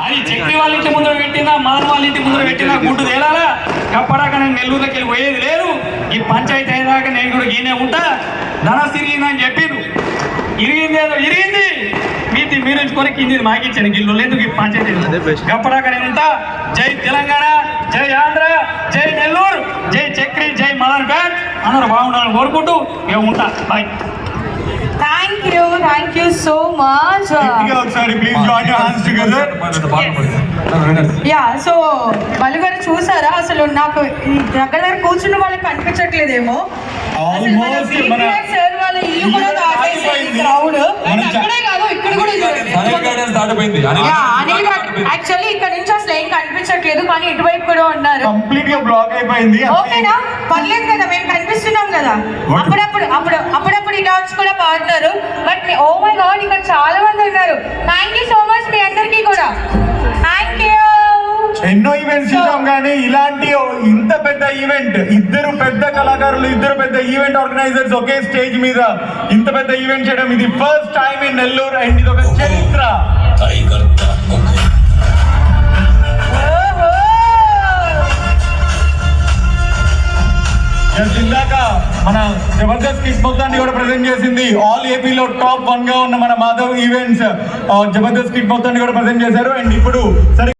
అది చక్రి వాళ్ళ ఇంటి ముందర పెట్టినా మదన్ వాళ్ళ ఇంటి ముందర పెట్టినా గుడ్డు తేలాలా కప్పడాక నేను నెల్లూరులోకి వెళ్ళి పోయేది లేదు. ఈ పంచాయతీ అయ్యేదాకా నేను కూడా ఈయనే ఉంటా. ధనస్ తిరిగిందని చెప్పిరు, ఇరిగింది ఏదో ఇరిగింది, మీది మీరు ఎంచుకొని కింది మాకిచ్చాను గిల్లు లేదు ఈ పంచాయతీ కప్పడాక నేను ఉంటా. జై తెలంగాణ, జై ఆంధ్ర, జై నెల్లూరు, జై చక్రి, జై మదన్ పేట్ అందరూ బాగుండాలని కోరుకుంటూ ఇక ఉంటా. Bye. Thank you so much. Sorry, please join your hands together. Yeah, so బలుగారు చూసారా, అసలు నాకు దగ్గర కూర్చున్న వాళ్ళకి కనిపించట్లేదేమో. Almost సార్ వాళ్ళ ఇల్లు కూడా దాటేసింది క్రౌడ్. అక్కడే కాదు ఇక్కడ కూడా యాక్చువల్లీ ఇక్కడ నుంచి అసలు ఏం కనిపించట్లేదు, కానీ ఇటువైపు కూడా ఉన్నారు. కంప్లీట్ గా బ్లాక్ అయిపోయింది. ఓకేనా, పర్లేదు కదా, మేము కనిపిస్తున్నాం కదా. అప్పుడప్పుడు ఇలా వచ్చి కూడా పాడుతున్నారు. బట్ ఓ మై గాడ్, ఇక్కడ చాలా మంది ఉన్నారు. థ్యాంక్ యూ సో మచ్ మీ అందరికీ కూడా. Thank you. ఎన్నో ఈవెంట్స్ చూసాం కానీ ఇలాంటి ఇంత పెద్ద ఈవెంట్, ఇద్దరు పెద్ద కళాకారులు, ఇద్దరు పెద్ద ఈవెంట్ ఆర్గనైజర్స్ ఒకే స్టేజ్ మీద ఇంత పెద్ద ఈవెంట్ చేయడం ఇది first time in Nellore. And ఇది ఒక చరిత్ర. ఇందాక మన జబర్దస్త్ కిడ్స్ మొత్తాన్ని కూడా ప్రెజెంట్ చేసింది. ఆల్ ఏపీలో టాప్ 1 గా ఉన్న మన మాధవ్ ఈవెంట్స్ జబర్దస్త్ కిడ్ మొత్తాన్ని కూడా ప్రెజెంట్ చేశారు. అండ్ ఇప్పుడు సరే